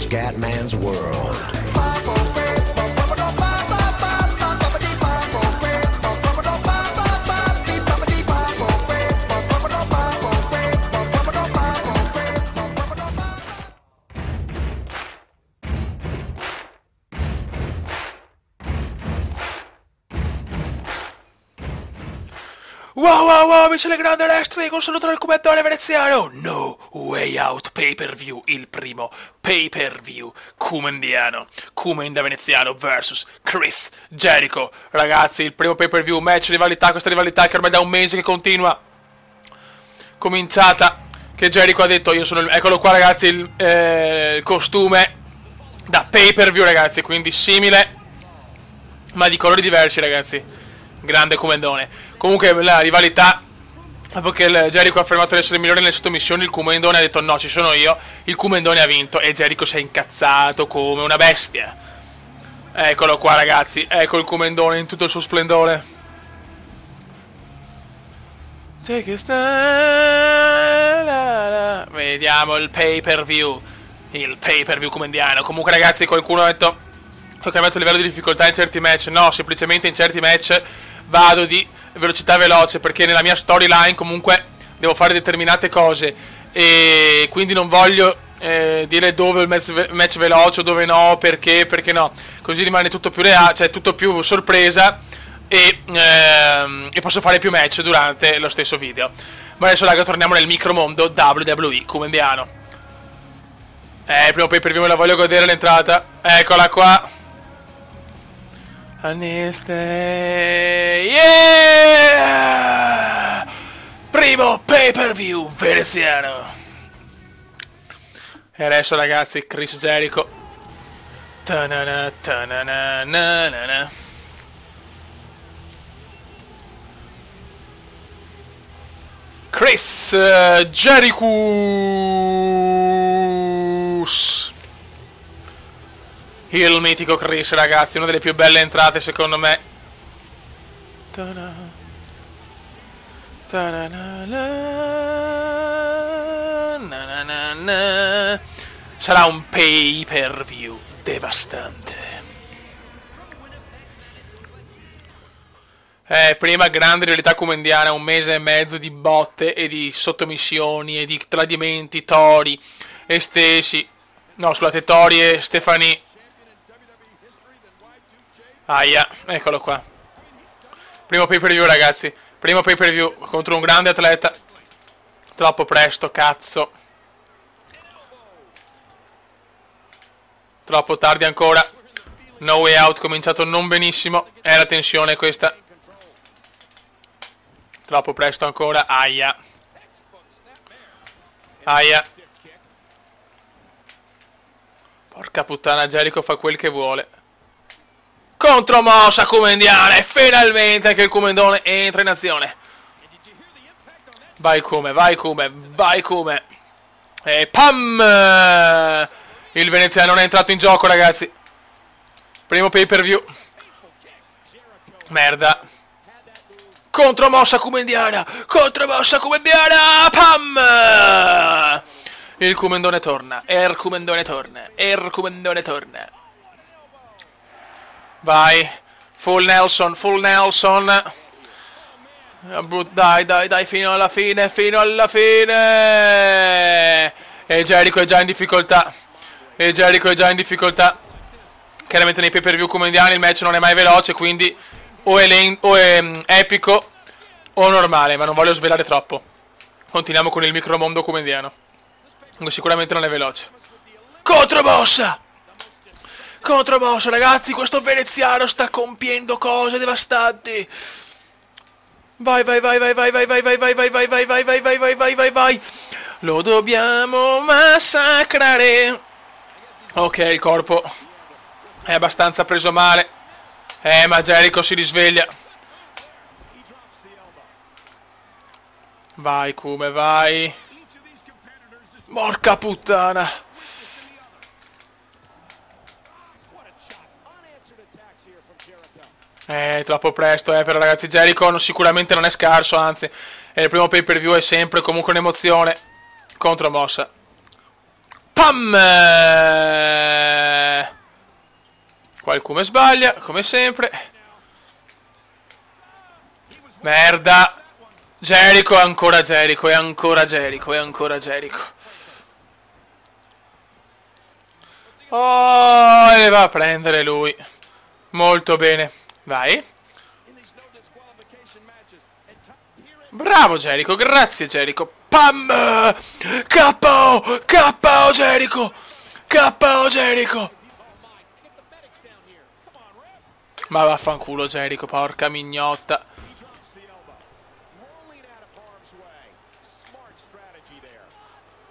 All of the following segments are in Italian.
Scatman's World. Wow, amici del Grande Wrestling, un saluto dal commentatore veneziano. No Way Out pay-per-view, il primo pay-per-view cumendiano. Cumen da veneziano vs Chris Jericho. Ragazzi, il primo pay-per-view, match, rivalità, questa rivalità che ormai da un mese che continua. Cominciata, che Jericho ha detto, io sono il... Eccolo qua ragazzi, il costume da pay-per-view ragazzi, quindi simile, ma di colori diversi ragazzi. Grande comendone. Comunque la rivalità, dopo che il Jericho ha affermato di essere il migliore nelle sottomissioni, il Kumendone ha detto no, ci sono io, il Kumendone ha vinto e Jericho si è incazzato come una bestia. Eccolo qua ragazzi, ecco il Kumendone in tutto il suo splendore. Vediamo il pay-per-view kumendiano. Comunque ragazzi, qualcuno ha detto che ho cambiato il livello di difficoltà in certi match. No, semplicemente in certi match vado di velocità veloce, perché nella mia storyline comunque devo fare determinate cose e quindi non voglio dire dove il match veloce o dove no, perché no, così rimane tutto più reale, cioè tutto più sorpresa e posso fare più match durante lo stesso video. Ma adesso raga, torniamo nel micromondo WWE kumendiano. Il primo pay per view me la voglio godere l'entrata, eccola qua. Aniste, yeah! Primo pay per view veneziano. E adesso ragazzi, Chris Jericho. Ta-na-na, ta-na-na, na-na-na. Chris Jericho, il mitico Chris ragazzi, una delle più belle entrate secondo me. Sarà un pay per view devastante. Prima grande rivalità kumendiana, un mese e mezzo di botte e di sottomissioni e di tradimenti, Tori e Stacy. No, scusate, Tori e Stephanie. Aia, eccolo qua. Primo pay per view ragazzi, primo pay per view contro un grande atleta. Troppo presto, cazzo. Troppo tardi ancora. No Way Out cominciato non benissimo. È la tensione questa. Troppo presto ancora, aia. Aia. Porca puttana, Jericho fa quel che vuole. Contromossa kumendiana e finalmente anche il Kumendone entra in azione. Vai Kume, vai Kume, vai Kume. E pam! Il veneziano non è entrato in gioco ragazzi. Primo pay per view. Merda. Contromossa kumendiana, contromossa kumendiana, pam! Il Kumendone torna, Kumendone torna, Kumendone torna. Vai, full Nelson, full Nelson. Dai, fino alla fine, fino alla fine. E Jericho è già in difficoltà. E Jericho è già in difficoltà. Chiaramente nei pay per view kumendiani il match non è mai veloce, quindi o è epico o normale, ma non voglio svelare troppo. Continuiamo con il micromondo kumendiano. Sicuramente non è veloce. Contromossa! Contromossa ragazzi, questo veneziano sta compiendo cose devastanti. Vai, vai, vai, vai, vai, vai, vai, vai, vai, vai, vai, vai, vai, vai, vai, vai, vai, vai, vai. Lo dobbiamo massacrare. Ok, il corpo è abbastanza preso male. Ma Jericho si risveglia. Vai Kume, vai. Porca puttana. Troppo presto, però ragazzi Jericho sicuramente non è scarso, anzi il primo pay per view è sempre comunque un'emozione. Contromossa. Pam! Qualcuno sbaglia, come sempre. Merda. Jericho, ancora Jericho, e ancora Jericho, e ancora Jericho. Oh, e le va a prendere lui. Molto bene. Vai. Bravo Jericho, grazie Jericho. Pam! KO! KO Jericho! KO Jericho! Ma vaffanculo Jericho, porca mignotta.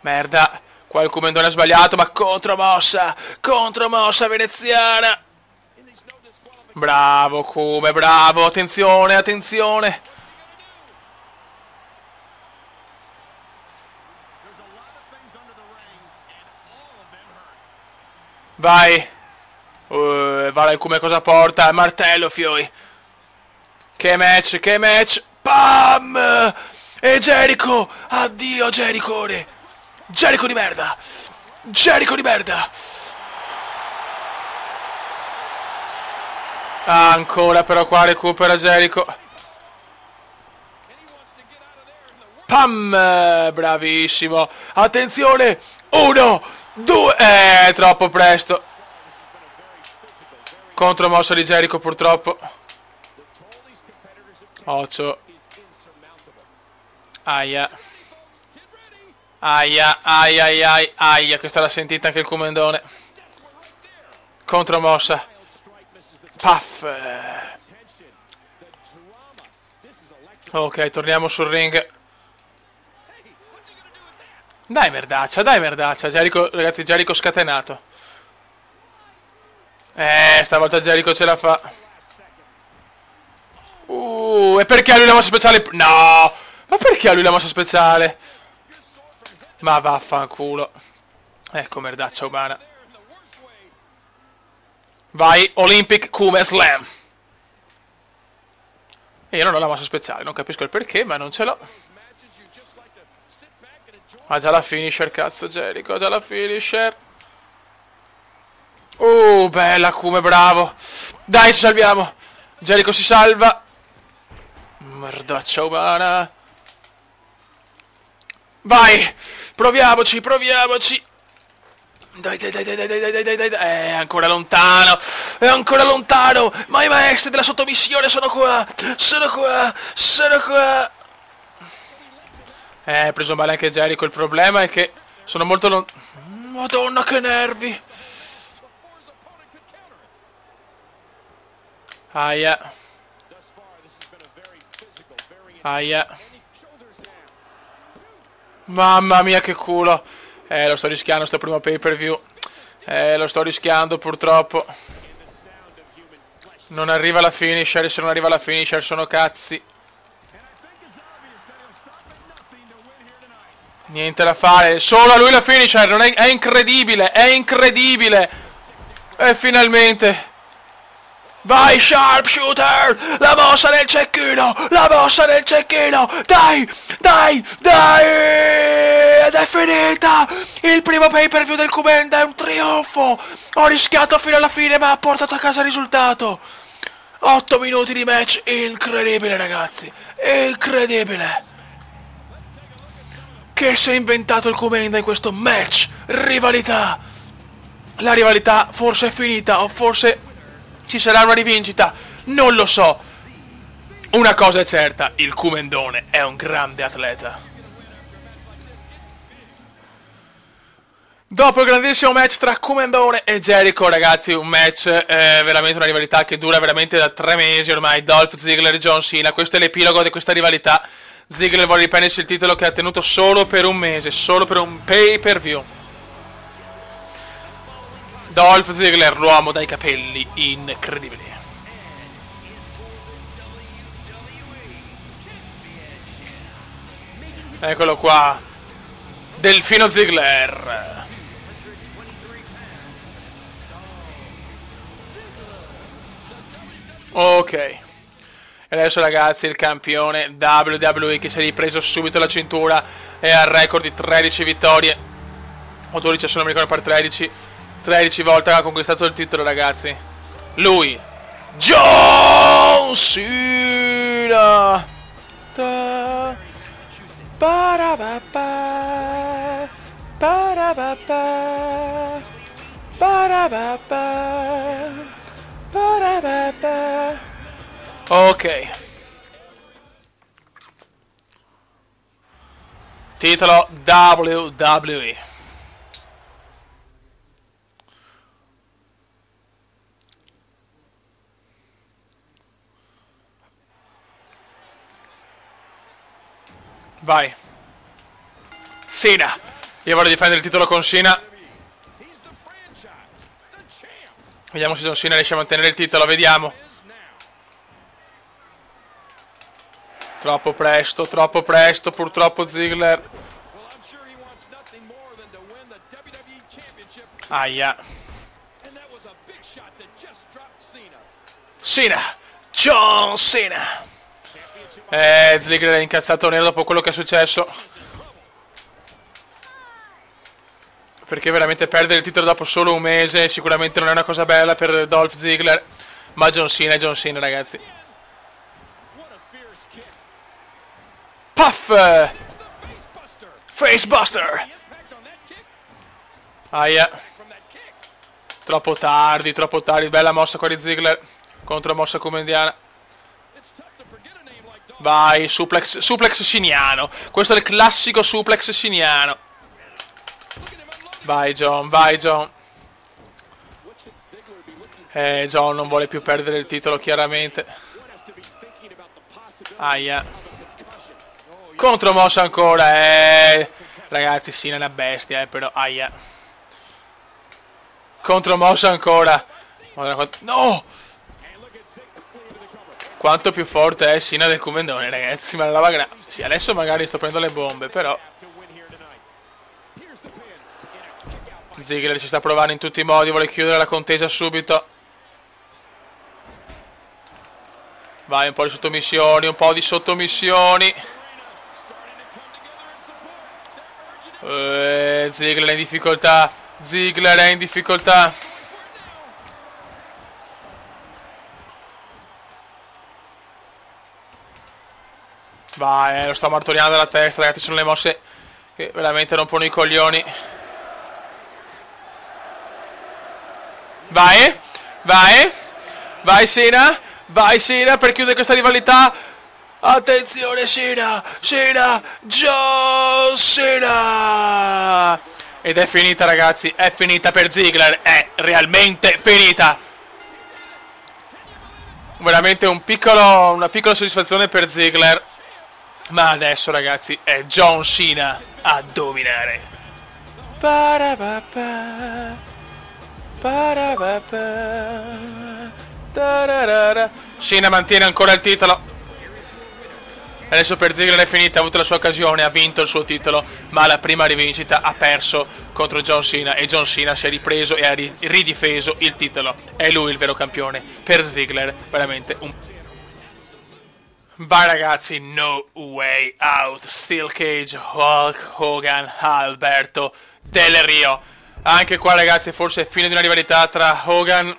Merda, qualcuno non ha sbagliato, ma contromossa veneziana. Bravo Kume, bravo, attenzione, attenzione. Vai. Vale come cosa porta? Martello, fioi. Che match, che match. Pam! E Jericho! Addio Jericho! Jericho di merda! Jericho di merda! Ah, ancora però qua recupera Jericho. Pam! Bravissimo! Attenzione! 1, 2... troppo presto. Contromossa di Jericho purtroppo. 8. Aia. Aia, aia, aia, aia. Questa l'ha sentita anche il comandone. Contromossa. Puff. Ok, torniamo sul ring. Dai merdaccia, dai merdaccia. Jericho, ragazzi, Jericho scatenato. Stavolta Jericho ce la fa. E perché a lui la mossa speciale? No! Ma perché a lui la mossa speciale? Ma vaffanculo. Ecco merdaccia umana. Vai, Olympic Kume Slam. E io non ho la mossa speciale, non capisco il perché, ma non ce l'ho. Ha già la finisher, cazzo Jericho, ha già la finisher. Bella Kume, bravo. Dai, ci salviamo. Jericho si salva. Merdaccia umana. Vai. Proviamoci, proviamoci. Dai, dai, dai, dai, dai, dai, dai, dai, dai. È ancora lontano. È ancora lontano. Ma i maestri della sottomissione sono qua. Sono qua. Sono qua. Preso male anche Jericho. Il problema è che sono molto lontano. Madonna, che nervi. Aia. Aia. Mamma mia che culo. Lo sto rischiando sto primo pay per view. Lo sto rischiando purtroppo. Non arriva la finisher. Se non arriva la finisher sono cazzi. Niente da fare. Solo a lui la finisher. Non è incredibile. È incredibile. E finalmente. Vai Sharpshooter! La mossa del cecchino! La mossa del cecchino! Dai! Dai! Dai! Ed è finita! Il primo pay per view del Kumenda è un trionfo! Ho rischiato fino alla fine ma ha portato a casa il risultato! 8 minuti di match incredibile ragazzi! Incredibile! Che si è inventato il Kumenda in questo match? Rivalità! La rivalità forse è finita o forse... ci sarà una rivincita, non lo so. Una cosa è certa, il Kumendone è un grande atleta. Dopo il grandissimo match tra Kumendone e Jericho, ragazzi, un match, veramente una rivalità che dura veramente da 3 mesi ormai. Dolph Ziggler e John Cena, questo è l'epilogo di questa rivalità. Ziggler vuole riprendersi il titolo che ha tenuto solo per un mese, solo per un pay per view. Dolph Ziggler, l'uomo dai capelli incredibili. Eccolo qua. Delfino Ziggler. Ok. E adesso ragazzi il campione WWE che si è ripreso subito la cintura e ha il record di 13 vittorie. o 12, se non mi ricordo, per 13 volte ha conquistato il titolo, ragazzi. Lui, John Cena. Ok. Titolo WWE. Vai. Cena. Io voglio difendere il titolo con Cena. Vediamo se John Cena riesce a mantenere il titolo, vediamo. Troppo presto, purtroppo Ziggler. Aia. Cena. John Cena. Ziggler è incazzato nero dopo quello che è successo. Perché veramente perdere il titolo dopo solo un mese sicuramente non è una cosa bella per Dolph Ziggler. Ma John Cena è John Cena, ragazzi. Puff! Facebuster! Aia. Troppo tardi. Bella mossa qua di Ziggler. Contro mossa comendiana. Vai, suplex ciniano. Questo è il classico suplex ciniano. Vai John. John non vuole più perdere il titolo, chiaramente. Aia. Contromossa ancora, ragazzi, Cena è una bestia, però, aia. Contromossa ancora. No! Quanto più forte è Cena del Cumendone, ragazzi, ma la lava sì, adesso magari sto prendendo le bombe, però. Ziggler ci sta provando in tutti i modi, vuole chiudere la contesa subito. Vai, un po' di sottomissioni. Ziggler è in difficoltà. Vai, lo sto martoriando dalla testa, ragazzi, sono le mosse che veramente rompono i coglioni. Vai Cena per chiudere questa rivalità. Attenzione Cena, John Cena. Ed è finita, ragazzi, è finita per Ziggler, è realmente finita. Veramente una piccola soddisfazione per Ziggler. Ma adesso, ragazzi, è John Cena a dominare. Cena mantiene ancora il titolo. Adesso per Ziggler è finita, ha avuto la sua occasione, ha vinto il suo titolo, ma la prima rivincita ha perso contro John Cena e John Cena si è ripreso e ha ridifeso il titolo. È lui il vero campione. Per Ziggler veramente un... Vai, ragazzi, No Way Out, Steel Cage, Hulk Hogan, Alberto Del Rio. Anche qua, ragazzi, forse è fine di una rivalità tra Hogan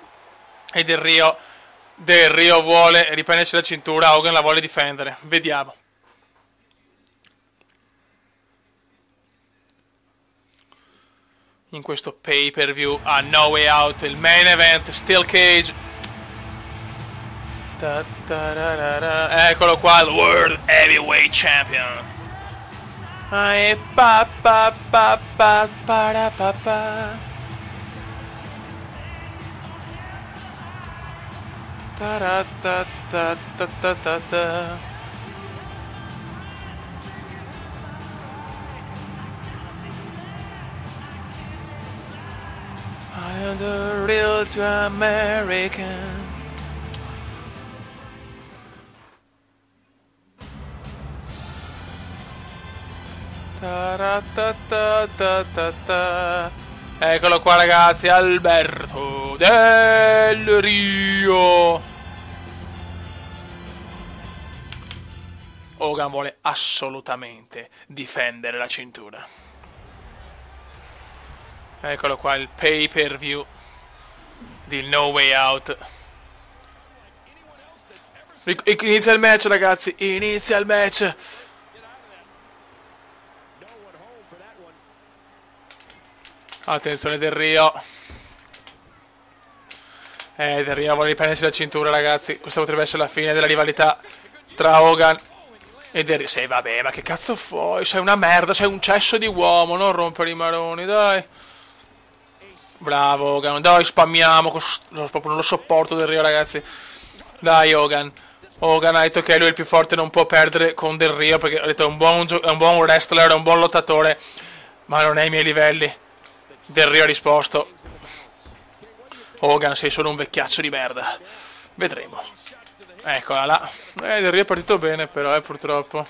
e Del Rio. Del Rio vuole riprendersi la cintura, Hogan la vuole difendere. Vediamo. In questo pay per view a No Way Out, il main event, Steel Cage. Eccolo qua, il World Heavyweight Champion. I am the real to American. Eccolo qua, ragazzi, Alberto Del Rio. Hogan vuole assolutamente difendere la cintura. Eccolo qua, il pay per view di No Way Out. Inizia il match, ragazzi, inizia il match. Attenzione Del Rio. Del Rio vuole riprendersi la cintura, ragazzi. Questa potrebbe essere la fine della rivalità tra Hogan e Del Rio. Sì, vabbè, ma che cazzo vuoi? Sei una merda, sei un cesso di uomo. Non rompere i maroni, dai. Bravo Hogan, dai, spammiamo. Proprio non lo sopporto Del Rio, ragazzi. Dai Hogan. Hogan ha detto che lui è il più forte, non può perdere con Del Rio, perché ha detto è un buon wrestler, è un buon lottatore, ma non è ai miei livelli. Del Rio ha risposto: Hogan, sei solo un vecchiaccio di merda. Vedremo. Eccola là. Del Rio è partito bene però, purtroppo.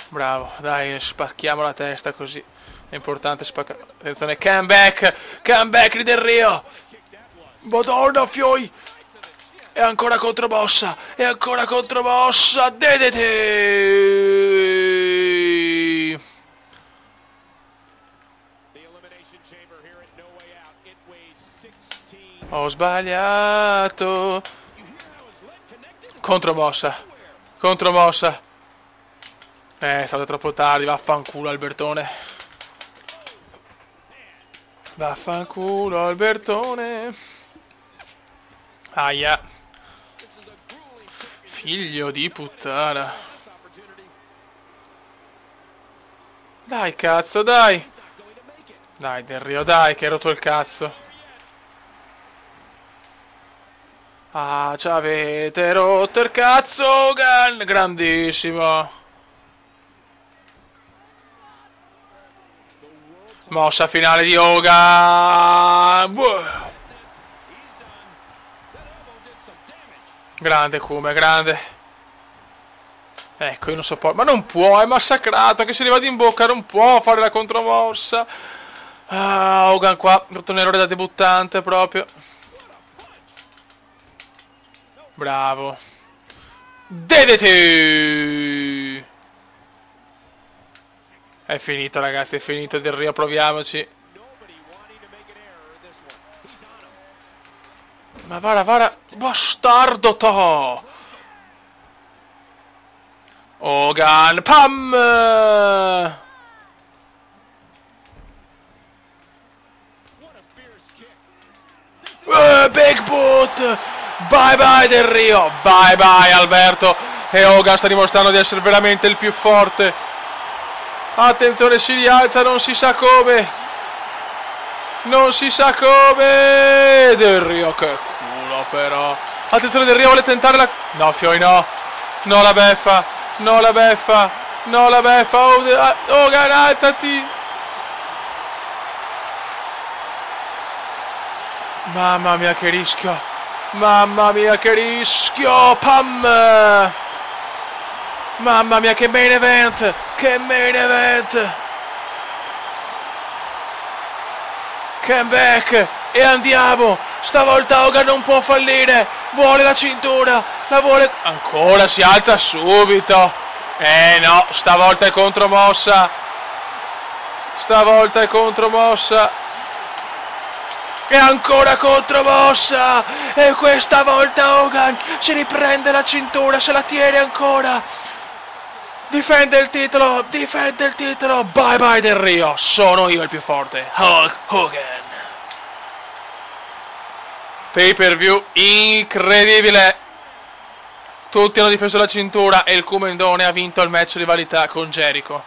Bravo, dai, spacchiamo la testa così. È importante spaccare. Attenzione, comeback di Del Rio. Madonna, fioi. E ancora contromossa. E ancora contromossa. DDT. Ho sbagliato. Contromossa. Contromossa. È stato troppo tardi. Vaffanculo Albertone. Vaffanculo Albertone. Aia. Figlio di puttana. Dai cazzo, dai. Dai Del Rio, dai, che hai rotto il cazzo. Ah, ci avete rotto il cazzo, Hogan. Grandissimo. Mossa finale di Hogan. Grande Come, grande. Ecco, io non sopporto. Ma non può, è massacrato. Che si arriva in bocca, non può fare la contromossa. Ah, Hogan qua ha fatto un errore da debuttante proprio. Bravo. DDT. È finito, ragazzi, è finito. Del Rio, proviamoci. Ma vara, bastardo to. Hogan, pam. Big boot. Bye bye Del Rio. Bye bye Alberto. E Hogan sta dimostrando di essere veramente il più forte. Attenzione, si rialza, non si sa come. Non si sa come. Del Rio, che culo però. Attenzione, Del Rio vuole tentare la... No, Fioi, no. No, la beffa. No, la beffa. No, la beffa. Hogan, alzati. Mamma mia, che rischio. Mamma mia, che rischio. Pam. Mamma mia, che main event. Che main event. Comeback. E andiamo. Stavolta Hogan non può fallire. Vuole la cintura. La vuole. Ancora si alza subito. No, stavolta è contromossa. Stavolta è contromossa. E ancora contromossa. E questa volta Hogan si riprende la cintura. Se la tiene ancora. Difende il titolo. Difende il titolo. Bye bye Del Rio. Sono io il più forte. Hulk Hogan. Pay per view incredibile. Tutti hanno difeso la cintura e il Comendone ha vinto il match rivalità con Jericho.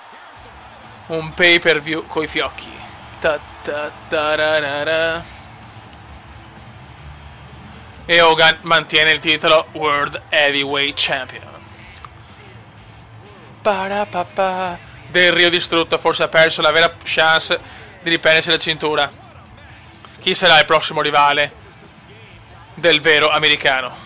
Un pay per view coi fiocchi. E Hogan mantiene il titolo World Heavyweight Champion. Del Rio distrutto, forse ha perso la vera chance di riprendersi la cintura. Chi sarà il prossimo rivale del vero americano?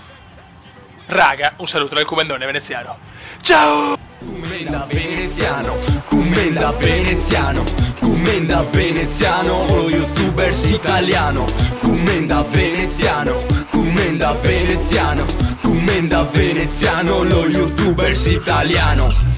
Raga, un saluto dal Comendone veneziano. Ciao! Commenda veneziano, commenda veneziano, commenda veneziano, lo youtubers italiano. Commenda veneziano, commenda veneziano, commenda veneziano, lo youtubers italiano.